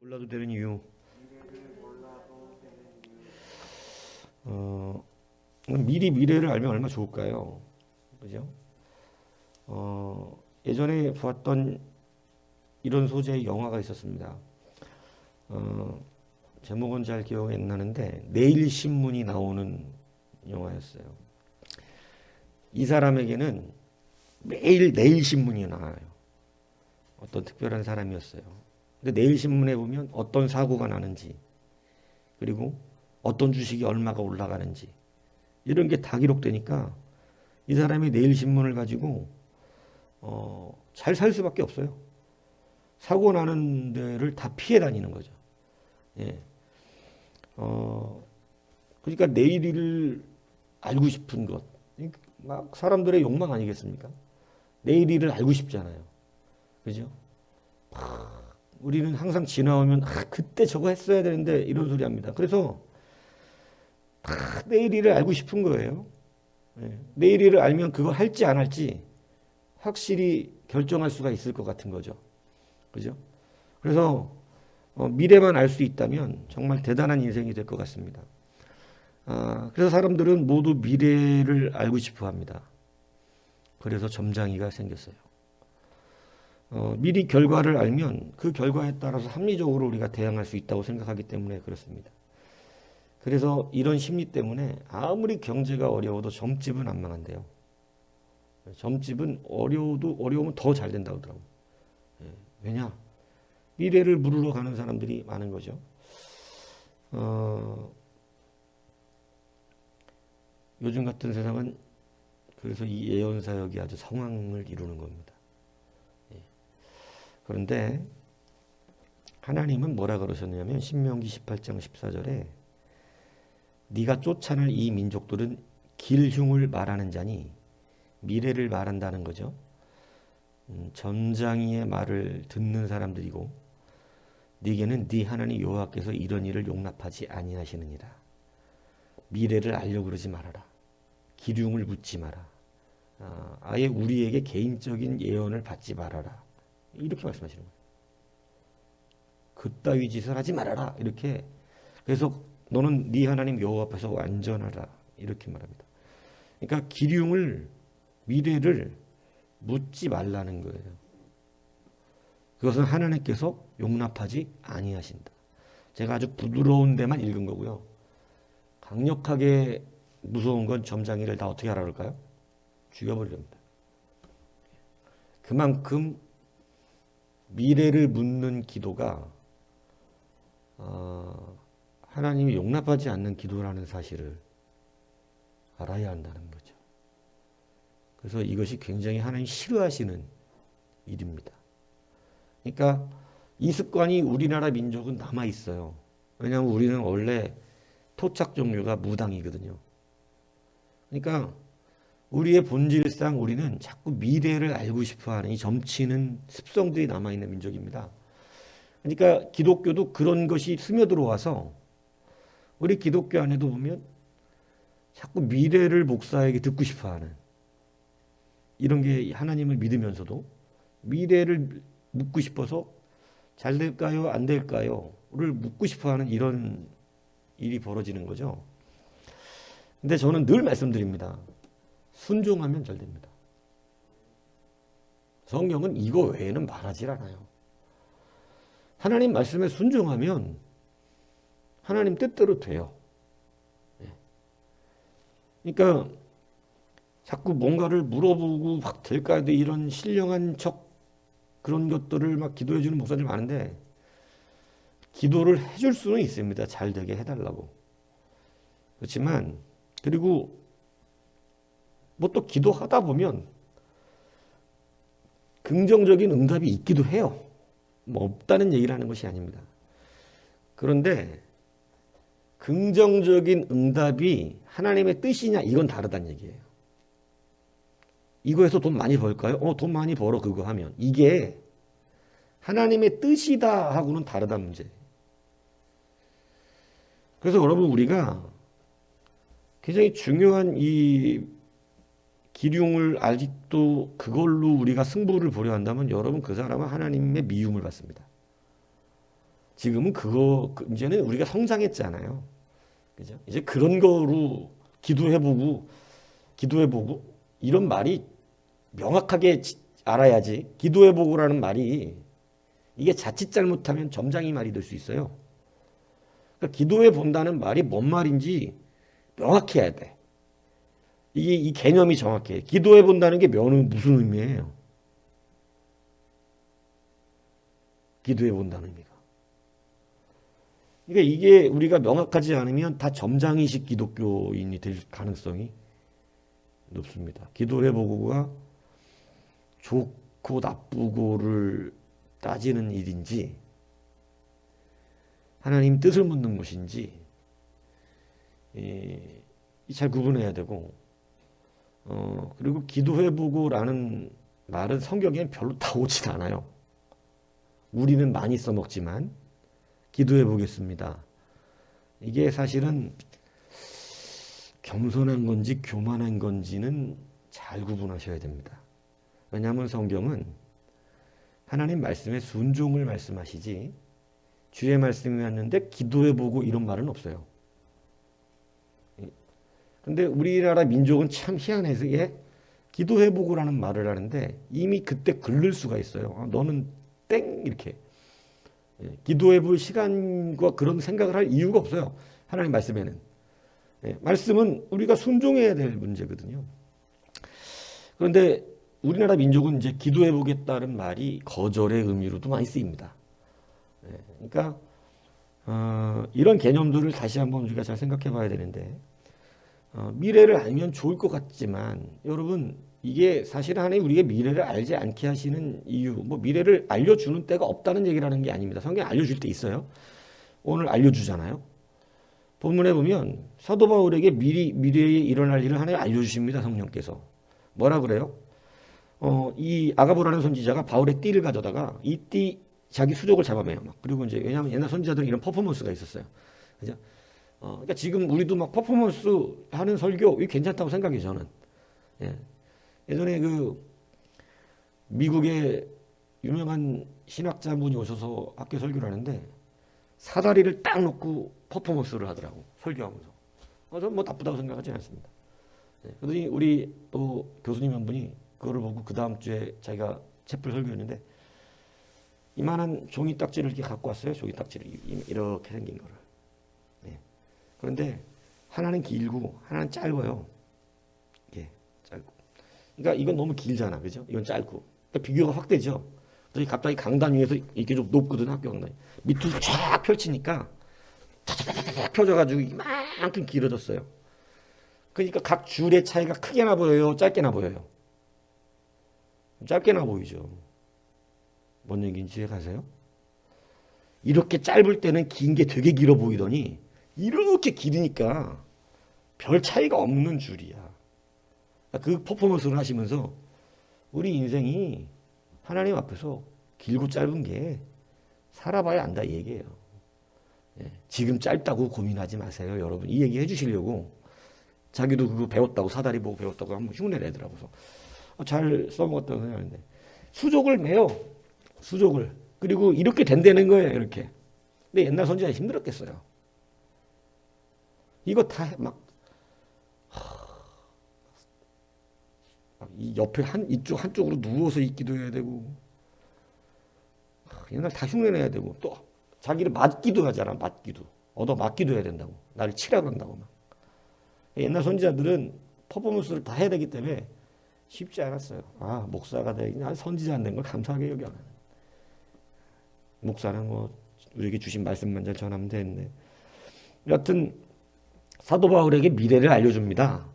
몰라도 되는 이유. 미리 미래를 알면 얼마나 좋을까요? 그죠? 예전에 보았던 이런 소재의 영화가 있었습니다. 제목은 잘 기억이 안 나는데 내일 신문이 나오는 영화였어요. 이 사람에게는 매일 내일 신문이 나와요. 어떤 특별한 사람이었어요. 근데 내일 신문에 보면 어떤 사고가 나는지, 그리고 어떤 주식이 얼마가 올라가는지 이런 게 다 기록되니까 이 사람이 내일 신문을 가지고 잘 살 수밖에 없어요. 사고 나는 데를 다 피해 다니는 거죠. 예. 그러니까 내일을 알고 싶은 것, 막 사람들의 욕망 아니겠습니까? 내일을 알고 싶잖아요. 그죠? 우리는 항상 지나오면 그때 저거 했어야 되는데 이런 소리 합니다. 그래서 내일을 알고 싶은 거예요. 예. 내일을 알면 그거 할지 안 할지 확실히 결정할 수가 있을 것 같은 거죠. 그죠? 그래서 미래만 알 수 있다면 정말 대단한 인생이 될 것 같습니다. 그래서 사람들은 모두 미래를 알고 싶어 합니다. 그래서 점장이가 생겼어요. 미리 결과를 알면 그 결과에 따라서 합리적으로 우리가 대응할 수 있다고 생각하기 때문에 그렇습니다. 그래서 이런 심리 때문에 아무리 경제가 어려워도 점집은 안 망한대요. 점집은 어려우면 더 잘 된다고 하더라고요. 왜냐? 미래를 물으러 가는 사람들이 많은 거죠. 요즘 같은 세상은 그래서 이 예언사역이 아주 성황을 이루는 겁니다. 그런데 하나님은 뭐라 그러셨냐면 신명기 18장 14절에 네가 쫓아낼 이 민족들은 길흉을 말하는 자니 미래를 말한다는 거죠. 점장이의 말을 듣는 사람들이고 네게는 네 하나님 여호와께서 이런 일을 용납하지 아니하시느니라. 미래를 알려고 그러지 말아라. 기륭을 묻지 마라. 아예 우리에게 개인적인 예언을 받지 말아라. 이렇게 말씀하시는 거예요. 그따위 짓을 하지 말아라. 이렇게. 그래서 너는 네 하나님 여호와 앞에서 완전하라. 이렇게 말합니다. 그러니까 기륭을, 미래를 묻지 말라는 거예요. 그것은 하나님께서 용납하지 아니하신다. 제가 아주 부드러운 데만 읽은 거고요. 강력하게 무서운 건 점장이를 다 어떻게 하라 그럴까요? 죽여버리랍니다. 그만큼 미래를 묻는 기도가 하나님이 용납하지 않는 기도라는 사실을 알아야 한다는 거죠. 그래서 이것이 굉장히 하나님 싫어하시는 일입니다. 그러니까 이 습관이 우리나라 민족은 남아 있어요. 왜냐하면 우리는 원래 토착 종류가 무당이거든요. 그러니까 우리의 본질상 우리는 자꾸 미래를 알고 싶어하는 이 점치는 습성들이 남아있는 민족입니다. 그러니까 기독교도 그런 것이 스며들어와서 우리 기독교 안에도 보면 자꾸 미래를 목사에게 듣고 싶어하는 이런 게 하나님을 믿으면서도 미래를 묻고 싶어서 잘 될까요? 안 될까요? 를 묻고 싶어하는 이런 일이 벌어지는 거죠. 근데 저는 늘 말씀드립니다. 순종하면 잘 됩니다. 성경은 이거 외에는 말하지 않아요. 하나님 말씀에 순종하면 하나님 뜻대로 돼요. 그러니까 자꾸 뭔가를 물어보고 막 될까요? 이런 신령한 척 그런 것들을 막 기도해 주는 목사들 많은데 기도를 해줄 수는 있습니다. 잘 되게 해달라고. 그렇지만 그리고 뭐 또 기도하다 보면 긍정적인 응답이 있기도 해요. 뭐 없다는 얘기를 하는 것이 아닙니다. 그런데 긍정적인 응답이 하나님의 뜻이냐 이건 다르다는 얘기예요. 이거에서 돈 많이 벌까요? 돈 많이 벌어 그거 하면. 이게 하나님의 뜻이다 하고는 다르다 문제. 그래서 여러분 우리가 굉장히 중요한 이 기륭을 아직도 그걸로 우리가 승부를 보려 한다면 여러분 그 사람은 하나님의 미움을 받습니다. 지금은 이제는 우리가 성장했잖아요. 그죠? 이제 그런 거로 기도해보고 이런 말이 명확하게 알아야지. 기도해보고라는 말이 이게 자칫 잘못하면 점장이 말이 될 수 있어요. 그러니까 기도해본다는 말이 뭔 말인지 명확히 해야 돼. 이 개념이 정확해. 기도해본다는 게 무슨 의미예요? 기도해본다는 의미가. 그러니까 이게 우리가 명확하지 않으면 다 점장이식 기독교인이 될 가능성이 높습니다. 기도해보고가 좋고 나쁘고를 따지는 일인지 하나님 뜻을 묻는 것인지 잘 구분해야 되고 그리고 기도해보고라는 말은 성경에 별로 다 오진 않아요. 우리는 많이 써먹지만 기도해보겠습니다. 이게 사실은 겸손한 건지 교만한 건지는 잘 구분하셔야 됩니다. 왜냐하면 성경은 하나님 말씀에 순종을 말씀하시지 주의 말씀이 왔는데 기도해보고 이런 말은 없어요. 근데 우리나라 민족은 참 희한해서 기도해보고라는 말을 하는데 이미 그때 글를 수가 있어요. 너는 땡 이렇게. 기도해볼 시간과 그런 생각을 할 이유가 없어요. 하나님 말씀에는. 말씀은 우리가 순종해야 될 문제거든요. 그런데 우리나라 민족은 이제 기도해보겠다는 말이 거절의 의미로도 많이 쓰입니다. 그러니까 이런 개념들을 다시 한번 우리가 잘 생각해 봐야 되는데 미래를 알면 좋을 것 같지만 여러분 이게 사실은 하나님 우리가 미래를 알지 않게 하시는 이유 뭐 미래를 알려주는 때가 없다는 얘기라는 게 아닙니다. 성경에 알려줄 때 있어요. 오늘 알려주잖아요. 본문에 보면 사도 바울에게 미래에 일어날 일을 하나님 알려주십니다. 성령께서. 뭐라 그래요? 이 아가보라는 선지자가 바울의 띠를 가져다가 이 띠 자기 수족을 잡아매요. 막. 그리고 이제 왜냐하면 옛날 선지자들은 이런 퍼포먼스가 있었어요. 그죠? 그러니까 지금 우리도 막 퍼포먼스 하는 설교 이게 괜찮다고 생각해요. 저는. 예전에 그 미국의 유명한 신학자분이 오셔서 학교 설교를 하는데 사다리를 딱 놓고 퍼포먼스를 하더라고. 설교하면서. 저는 뭐 나쁘다고 생각하지 않습니다. 그러더니 우리 또 교수님 한 분이 그거를 보고 그 다음 주에 자기가 촛불 설교했는데 이만한 종이 딱지를 이렇게 갖고 왔어요. 종이 딱지를 이렇게 생긴 거를. 그런데 하나는 길고 하나는 짧아요. 짧고. 그러니까 이건 너무 길잖아, 그죠? 이건 짧고. 그러니까 비교가 확 되죠. 그래서 갑자기 강단 위에서 이렇게 좀 높거든, 학교 강단이. 밑으로 쫙 펼치니까 쫙 펴져가지고 이만큼 길어졌어요. 그러니까 각 줄의 차이가 크게나 보여요, 짧게나 보여요? 짧게나 보이죠. 뭔 얘기인지 가세요? 이렇게 짧을 때는 긴 게 되게 길어 보이더니 이렇게 길으니까 별 차이가 없는 줄이야. 그 퍼포먼스를 하시면서 우리 인생이 하나님 앞에서 길고 짧은 게 살아봐야 안다 이 얘기예요. 지금 짧다고 고민하지 마세요. 여러분 이 얘기 해주시려고 자기도 그거 배웠다고 사다리 보고 배웠다고 한번 흉내를 내더라고. 잘 써먹었다고 생각하는데 수족을 매요. 수족을. 그리고 이렇게 된다는 거예요. 이렇게. 근데 옛날 선지자 힘들었겠어요. 이거 다 이 옆에 이쪽 한쪽으로 누워서 있기도 해야 되고 옛날 다 흉내내야 되고 또 자기를 맞기도 하잖아. 맞기도. 얻어 맞기도 해야 된다고. 나를 치라고 한다고 막. 옛날 선지자들은 퍼포먼스를 다 해야 되기 때문에 쉽지 않았어요. 목사가 되긴 난 선지자 안 된 걸 감사하게 여겨. 목사는 뭐 우리에게 주신 말씀만 잘 전하면 되는데 여하튼 사도 바울에게 미래를 알려줍니다.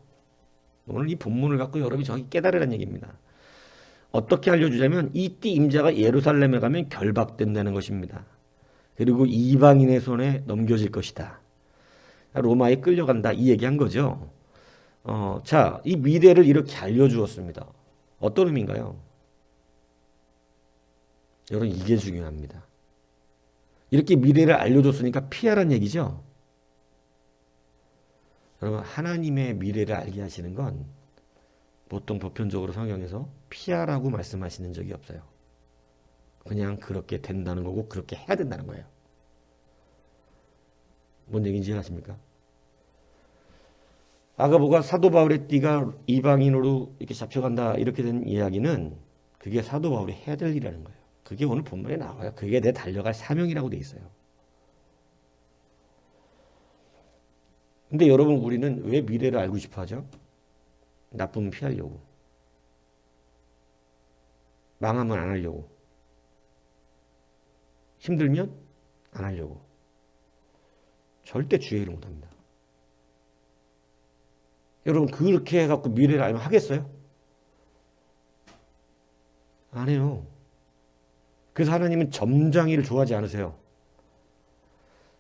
오늘 이 본문을 갖고 여러분이 정확히 깨달으라는 얘기입니다. 어떻게 알려주자면 이 띠 임자가 예루살렘에 가면 결박된다는 것입니다. 그리고 이방인의 손에 넘겨질 것이다. 로마에 끌려간다 이 얘기한 거죠. 자, 이 미래를 이렇게 알려주었습니다. 어떤 의미인가요? 여러분 이게 중요합니다. 이렇게 미래를 알려줬으니까 피하란 얘기죠. 여러분 하나님의 미래를 알게 하시는 건 보통 보편적으로 성경에서 피하라고 말씀하시는 적이 없어요. 그냥 그렇게 된다는 거고 그렇게 해야 된다는 거예요. 뭔 얘기인지 아십니까? 아가보가 사도 바울의 띠가 이방인으로 이렇게 잡혀간다 이렇게 된 이야기는 그게 사도 바울이 해야 될 일이라는 거예요. 그게 오늘 본문에 나와요. 그게 내 달려갈 사명이라고 돼 있어요. 근데 여러분 우리는 왜 미래를 알고 싶어 하죠? 나쁨을 피하려고. 망하면 안 하려고. 힘들면 안 하려고. 절대 주의를 못합니다. 여러분 그렇게 해갖고 미래를 알면 하겠어요? 안 해요. 그래서 하나님은 점장이를 좋아하지 않으세요.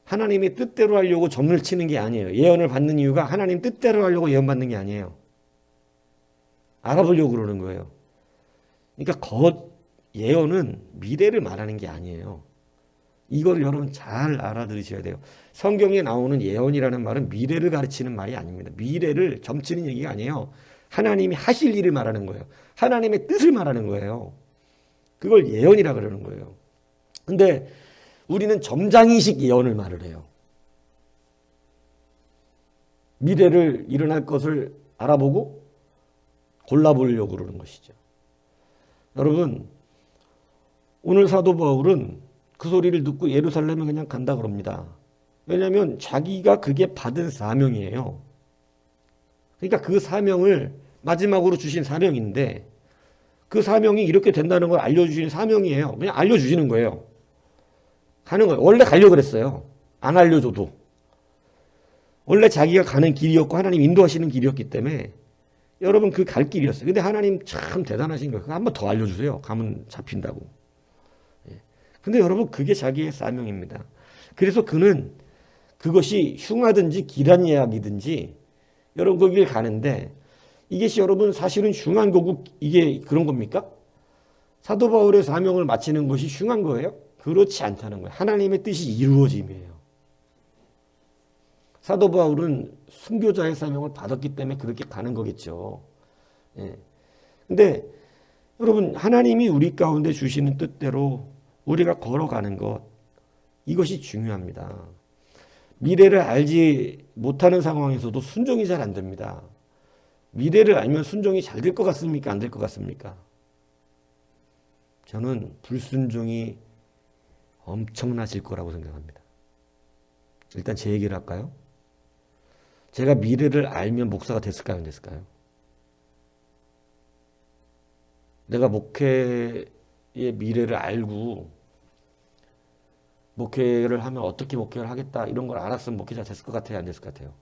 하나님의 뜻대로 하려고 점을 치는 게 아니에요. 예언을 받는 이유가 하나님 뜻대로 하려고 예언 받는 게 아니에요. 알아보려고 그러는 거예요. 그러니까 예언은 미래를 말하는 게 아니에요. 이걸 여러분 잘 알아들으셔야 돼요. 성경에 나오는 예언이라는 말은 미래를 가르치는 말이 아닙니다. 미래를 점치는 얘기가 아니에요. 하나님이 하실 일을 말하는 거예요. 하나님의 뜻을 말하는 거예요. 그걸 예언이라 그러는 거예요. 근데 우리는 점장이식 예언을 말을 해요. 미래를 일어날 것을 알아보고 골라보려고 그러는 것이죠. 여러분 오늘 사도 바울은 그 소리를 듣고 예루살렘에 그냥 간다 그럽니다. 왜냐하면 자기가 그게 받은 사명이에요. 그러니까 그 사명을 마지막으로 주신 사명인데 그 사명이 이렇게 된다는 걸 알려주시는 사명이에요. 그냥 알려주시는 거예요. 가는 거예요. 원래 가려고 그랬어요. 안 알려줘도. 원래 자기가 가는 길이었고 하나님 인도하시는 길이었기 때문에 여러분 그 갈 길이었어요. 근데 하나님 참 대단하신 거예요. 한 번 더 알려주세요. 가면 잡힌다고. 근데 여러분 그게 자기의 사명입니다. 그래서 그는 그것이 흉하든지 길한 이야기든지 여러분 그 길 가는데 이것이 여러분 사실은 흉한 거고 이게 그런 겁니까? 사도 바울의 사명을 마치는 것이 흉한 거예요? 그렇지 않다는 거예요. 하나님의 뜻이 이루어짐이에요. 사도 바울은 순교자의 사명을 받았기 때문에 그렇게 가는 거겠죠. 예. 근데 여러분 하나님이 우리 가운데 주시는 뜻대로 우리가 걸어가는 것 이것이 중요합니다. 미래를 알지 못하는 상황에서도 순종이 잘 안 됩니다. 미래를 알면 순종이 잘 될 것 같습니까? 안 될 것 같습니까? 저는 불순종이 엄청나질 거라고 생각합니다. 일단 제 얘기를 할까요? 제가 미래를 알면 목사가 됐을까요? 안 됐을까요? 내가 목회의 미래를 알고 목회를 하면 어떻게 목회를 하겠다 이런 걸 알았으면 목회자 됐을 것 같아요? 안 됐을 것 같아요?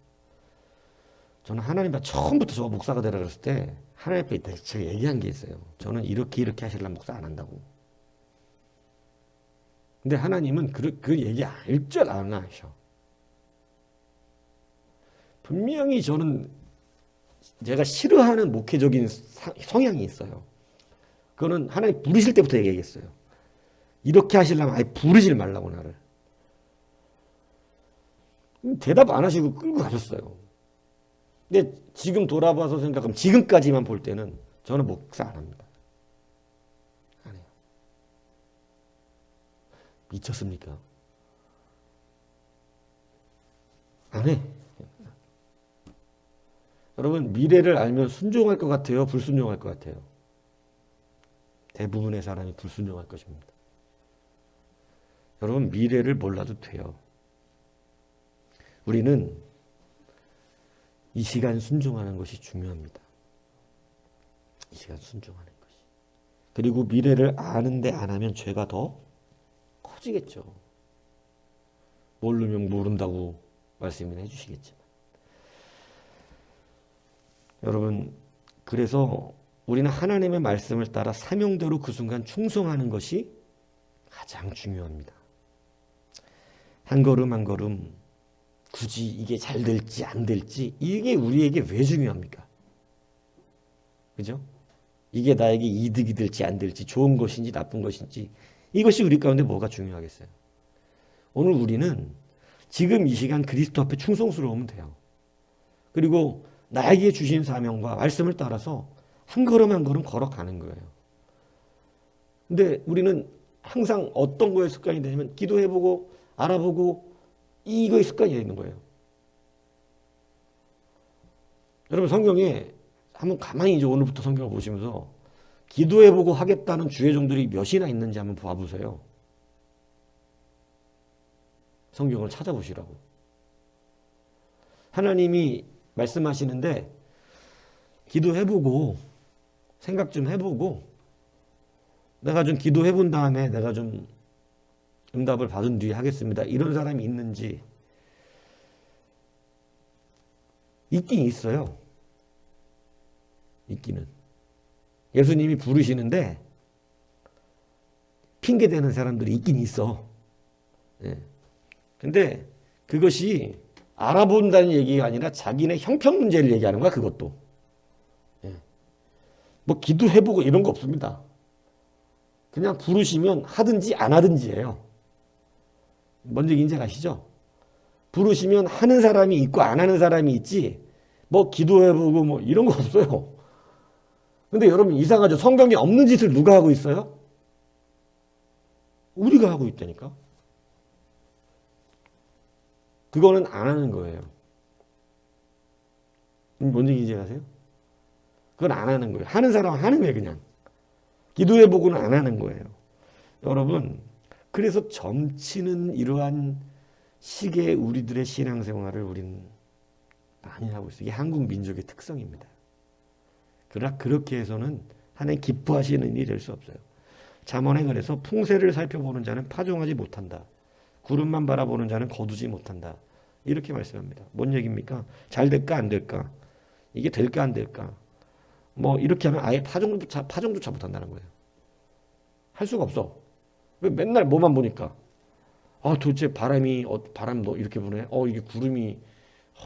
저는 하나님 앞에 처음부터 저 목사가 되라 그랬을 때 하나님 앞에 제가 얘기한 게 있어요. 저는 이렇게 하시려면 목사 안 한다고. 근데 하나님은 그 얘기 알 줄 안 하셔. 분명히 저는 제가 싫어하는 목회적인 성향이 있어요. 그거는 하나님 부르실 때부터 얘기했어요. 이렇게 하시려면 아예 부르질 말라고 나를. 대답 안 하시고 끌고 가셨어요. 근데 지금 돌아봐서 생각하면 지금까지만 볼 때는 저는 목사 안 합니다. 안 해요. 미쳤습니까? 안 해. 여러분 미래를 알면 순종할 것 같아요? 불순종할 것 같아요? 대부분의 사람이 불순종할 것입니다. 여러분 미래를 몰라도 돼요. 우리는 이 시간 순종하는 것이 중요합니다. 이 시간 순종하는 것이. 그리고 미래를 아는데 안 하면 죄가 더 커지겠죠. 모르면 모른다고 말씀을 해주시겠지만. 여러분 그래서 우리는 하나님의 말씀을 따라 사명대로 그 순간 충성하는 것이 가장 중요합니다. 한 걸음 한 걸음 굳이 이게 잘 될지 안 될지 이게 우리에게 왜 중요합니까? 그죠? 이게 나에게 이득이 될지 안 될지 좋은 것인지 나쁜 것인지 이것이 우리 가운데 뭐가 중요하겠어요? 오늘 우리는 지금 이 시간 그리스도 앞에 충성스러우면 돼요. 그리고 나에게 주신 사명과 말씀을 따라서 한 걸음 한 걸음 걸어가는 거예요. 근데 우리는 항상 어떤 거에 습관이 되냐면 기도해보고 알아보고 이거에 습관이 되는 거예요. 여러분 성경에 한번 가만히 이제 오늘부터 성경을 보시면서 기도해보고 하겠다는 주의 종들이 몇이나 있는지 한번 봐보세요. 성경을 찾아보시라고. 하나님이 말씀하시는데 기도해보고 생각 좀 해보고 내가 좀 기도해본 다음에 내가 좀 응답을 받은 뒤에 하겠습니다. 이런 사람이 있는지 있긴 있어요. 있기는. 예수님이 부르시는데 핑계대는 사람들이 있긴 있어. 예. 근데 그것이 알아본다는 얘기가 아니라 자기네 형편 문제를 얘기하는 거야, 그것도. 예. 뭐 기도해보고 이런 거 없습니다. 그냥 부르시면 하든지 안 하든지예요. 뭔 얘기인지 아시죠? 부르시면 하는 사람이 있고 안 하는 사람이 있지 뭐 기도해보고 뭐 이런 거 없어요. 근데 여러분 이상하죠? 성경에 없는 짓을 누가 하고 있어요? 우리가 하고 있다니까. 그거는 안 하는 거예요. 뭔 얘기인지 아세요? 그건 안 하는 거예요. 하는 사람은 하는 거예요, 그냥. 기도해보고는 안 하는 거예요. 여러분, 그래서 점치는 이러한 식의 우리들의 신앙생활을 우리는 많이 하고 있어요. 이게 한국 민족의 특성입니다. 그러나 그렇게 해서는 하나님 기뻐하시는 일이 될 수 없어요. 잠언에 그래서 풍세를 살펴보는 자는 파종하지 못한다. 구름만 바라보는 자는 거두지 못한다. 이렇게 말씀합니다. 뭔 얘기입니까? 잘 될까 안 될까? 이게 될까 안 될까? 뭐 이렇게 하면 아예 파종조차 못한다는 거예요. 할 수가 없어. 왜 맨날 뭐만 보니까 아 도대체 바람도 이렇게 부네. 이게 구름이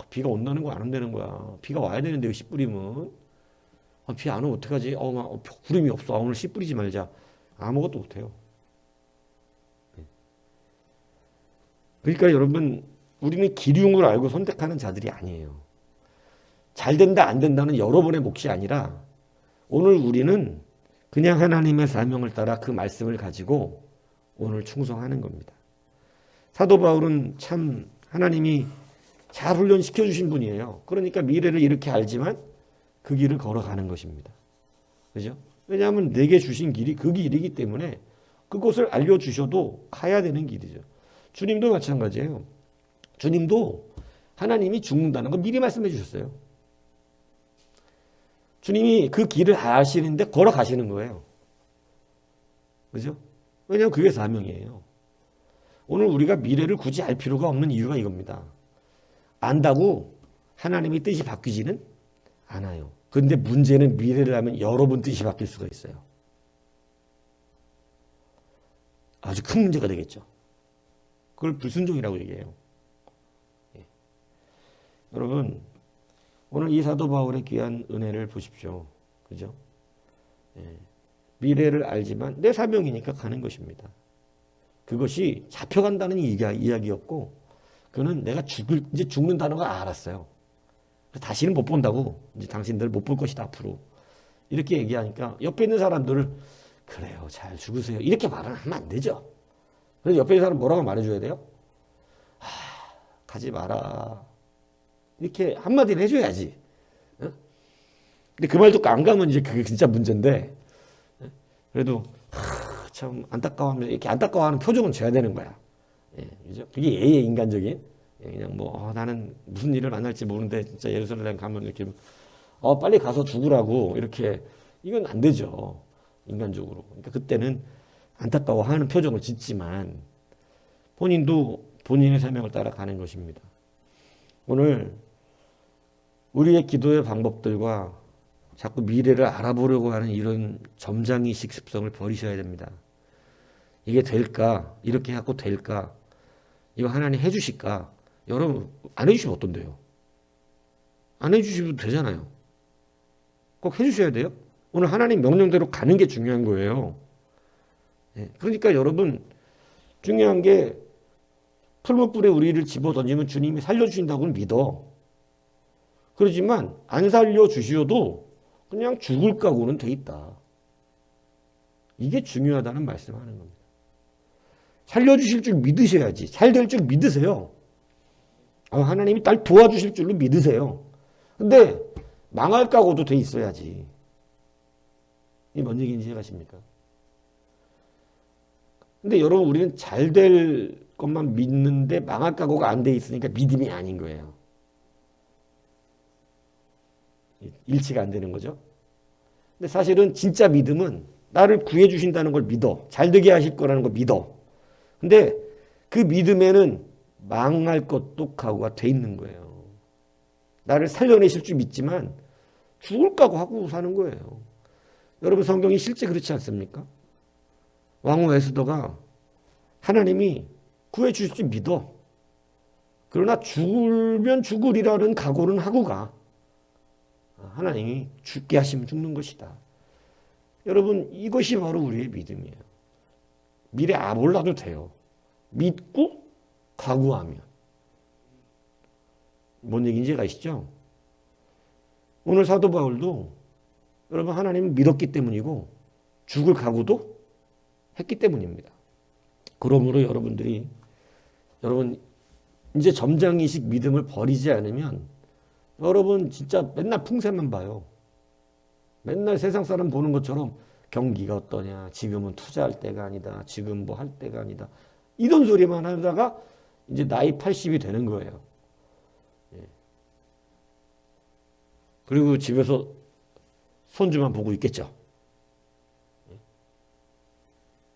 비가 온다는 거야 안 온다는 거야. 비가 와야 되는데 씨 뿌리면 비 안 오면 어떡하지? 구름이 없어. 오늘 씨 뿌리지 말자. 아무것도 못해요. 그러니까 여러분 우리는 기륭을 알고 선택하는 자들이 아니에요. 잘 된다 안 된다는 여러분의 몫이 아니라 오늘 우리는 그냥 하나님의 사명을 따라 그 말씀을 가지고 오늘 충성하는 겁니다. 사도 바울은 참 하나님이 잘 훈련시켜 주신 분이에요. 그러니까 미래를 이렇게 알지만 그 길을 걸어가는 것입니다. 그죠? 왜냐하면 내게 주신 길이 그 길이기 때문에 그곳을 알려주셔도 가야 되는 길이죠. 주님도 마찬가지예요. 주님도 하나님이 죽는다는 거 미리 말씀해 주셨어요. 주님이 그 길을 아시는데 걸어가시는 거예요. 그죠? 왜냐하면 그게 사명이에요. 오늘 우리가 미래를 굳이 알 필요가 없는 이유가 이겁니다. 안다고 하나님의 뜻이 바뀌지는 않아요. 그런데 문제는 미래를 알면 여러분 뜻이 바뀔 수가 있어요. 아주 큰 문제가 되겠죠. 그걸 불순종이라고 얘기해요. 예. 여러분 오늘 이 사도 바울의 귀한 은혜를 보십시오. 그죠? 예. 미래를 알지만 내 사명이니까 가는 것입니다. 그것이 잡혀간다는 이야기였고 그는 내가 이제 죽는다는 걸 알았어요. 다시는 못 본다고. 이제 당신들 못 볼 것이다 앞으로. 이렇게 얘기하니까 옆에 있는 사람들을 그래요. 잘 죽으세요. 이렇게 말을 하면 안 되죠. 그래서 옆에 있는 사람 뭐라고 말해줘야 돼요? 가지 마라. 이렇게 한마디를 해줘야지. 근데 그 말 듣고 안 가면 이제 그게 진짜 문제인데 그래도 참 안타까워하면 이렇게 안타까워하는 표정은 줘야 되는 거야. 예, 그죠? 그게 예의 인간적인. 그냥 뭐 나는 무슨 일을 만날지 모르는데 진짜 예루살렘 가면 이렇게 빨리 가서 죽으라고 이렇게 이건 안 되죠. 인간적으로. 그러니까 그때는 안타까워하는 표정을 짓지만 본인도 본인의 사명을 따라가는 것입니다. 오늘 우리의 기도의 방법들과 자꾸 미래를 알아보려고 하는 이런 점장이식 습성을 버리셔야 됩니다. 이게 될까? 이렇게 하고 될까? 이거 하나님 해주실까? 여러분 안 해주시면 어떤데요? 안 해주시면 되잖아요. 꼭 해주셔야 돼요. 오늘 하나님 명령대로 가는 게 중요한 거예요. 예. 그러니까 여러분 중요한 게 풀무불에 우리를 집어 던지면 주님이 살려주신다고는 믿어. 그러지만 안 살려주시어도 그냥 죽을 각오는 돼 있다. 이게 중요하다는 말씀하는 겁니다. 살려주실 줄 믿으셔야지. 잘 될 줄 믿으세요. 하나님이 날 도와주실 줄로 믿으세요. 근데 망할 각오도 돼 있어야지. 이게 뭔 얘기인지 아십니까? 근데 여러분 우리는 잘 될 것만 믿는데 망할 각오가 안 돼 있으니까 믿음이 아닌 거예요. 일치가 안 되는 거죠. 근데 사실은 진짜 믿음은 나를 구해 주신다는 걸 믿어. 잘 되게 하실 거라는 걸 믿어. 근데 그 믿음에는 망할 것도 각오가 돼 있는 거예요. 나를 살려내실 줄 믿지만 죽을 각오하고 사는 거예요. 여러분 성경이 실제 그렇지 않습니까? 왕후 에스더가 하나님이 구해 주실 줄 믿어. 그러나 죽으면 죽으리라는 각오는 하고 가. 하나님이 죽게 하시면 죽는 것이다. 여러분 이것이 바로 우리의 믿음이에요. 미래 몰라도 돼요. 믿고 각오하면. 뭔 얘기인지 아시죠? 오늘 사도 바울도 여러분 하나님을 믿었기 때문이고 죽을 각오도 했기 때문입니다. 그러므로 여러분 이제 점장이식 믿음을 버리지 않으면 여러분 진짜 맨날 풍세만 봐요. 맨날 세상 사람 보는 것처럼 경기가 어떠냐, 지금은 투자할 때가 아니다, 지금 뭐 할 때가 아니다, 이런 소리만 하다가 이제 나이 80이 되는 거예요. 그리고 집에서 손주만 보고 있겠죠.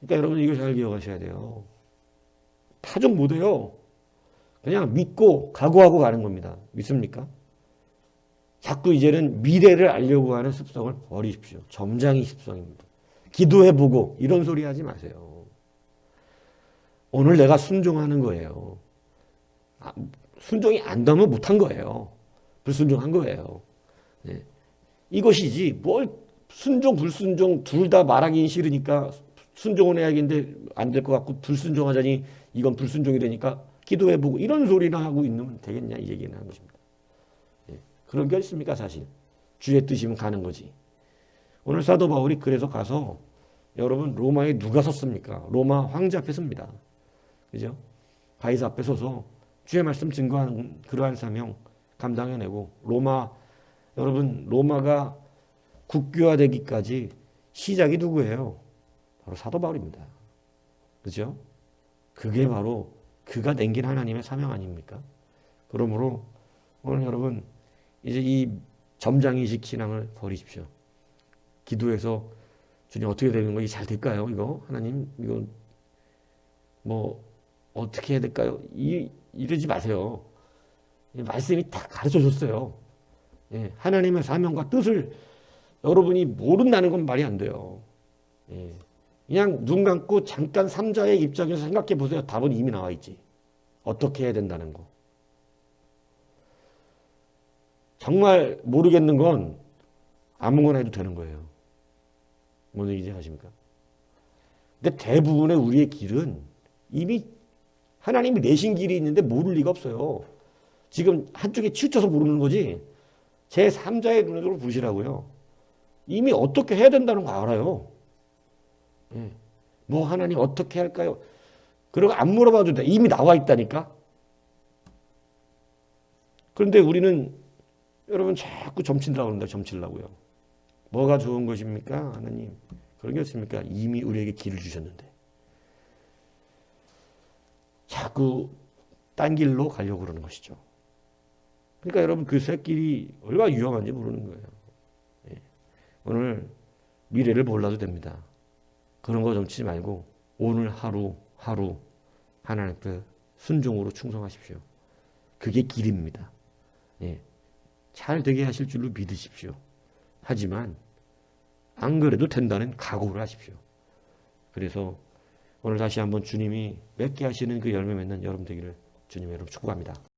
그러니까 여러분 이거 잘 기억하셔야 돼요. 타종 못해요. 그냥 믿고 각오하고 가는 겁니다. 믿습니까? 자꾸 이제는 미래를 알려고 하는 습성을 버리십시오. 점장이 습성입니다. 기도해보고 이런 소리 하지 마세요. 오늘 내가 순종하는 거예요. 순종이 안 되면 못한 거예요. 불순종한 거예요. 네. 이것이지 뭘 순종 불순종 둘 다 말하기 싫으니까 순종은 해야겠는데 안 될 것 같고 불순종하자니 이건 불순종이 되니까 기도해보고 이런 소리나 하고 있으면 되겠냐 이 얘기는 하는 것입니다. 그런 게 있습니까 사실. 주의 뜻이면 가는 거지. 오늘 사도 바울이 그래서 가서 여러분 로마에 누가 섰습니까? 로마 황제 앞에 섭니다. 그죠? 바이사 앞에 서서 주의 말씀 증거하는 그러한 사명 감당해내고 여러분 로마가 국교화되기까지 시작이 누구예요? 바로 사도 바울입니다. 그죠? 그게 바로 그가 남긴 하나님의 사명 아닙니까? 그러므로 오늘 여러분 이제 이 점장이식 신앙을 버리십시오. 기도해서 주님 어떻게 되는 거? 이게 잘 될까요? 이거 하나님 이거 뭐 어떻게 해야 될까요? 이러지 마세요. 말씀이 다 가르쳐 줬어요. 예, 하나님의 사명과 뜻을 여러분이 모른다는 건 말이 안 돼요. 예, 그냥 눈 감고 잠깐 삼자의 입장에서 생각해 보세요. 답은 이미 나와 있지. 어떻게 해야 된다는 거. 정말 모르겠는 건 아무거나 해도 되는 거예요. 뭔 얘기인지 아십니까? 근데 대부분의 우리의 길은 이미 하나님이 내신 길이 있는데 모를 리가 없어요. 지금 한쪽에 치우쳐서 모르는 거지 제3자의 눈으로 보시라고요. 이미 어떻게 해야 된다는 거 알아요. 예. 뭐 하나님 어떻게 할까요? 그러고 안 물어봐도 돼. 이미 나와 있다니까. 그런데 우리는 여러분 자꾸 점친다고 그런다. 점치려고요. 뭐가 좋은 것입니까? 하나님. 그런 게 없습니까? 이미 우리에게 길을 주셨는데. 자꾸 딴 길로 가려고 그러는 것이죠. 그러니까 여러분 그 새길이 얼마나 위험한지 모르는 거예요. 예. 오늘 미래를 몰라도 됩니다. 그런 거 점치지 말고 오늘 하루 하나님께 순종으로 충성하십시오. 그게 길입니다. 예. 잘 되게 하실 줄로 믿으십시오. 하지만 안 그래도 된다는 각오를 하십시오. 그래서 오늘 다시 한번 주님이 맺게 하시는 그 열매 맺는 여러분 되기를 주님의 이름으로 축복합니다.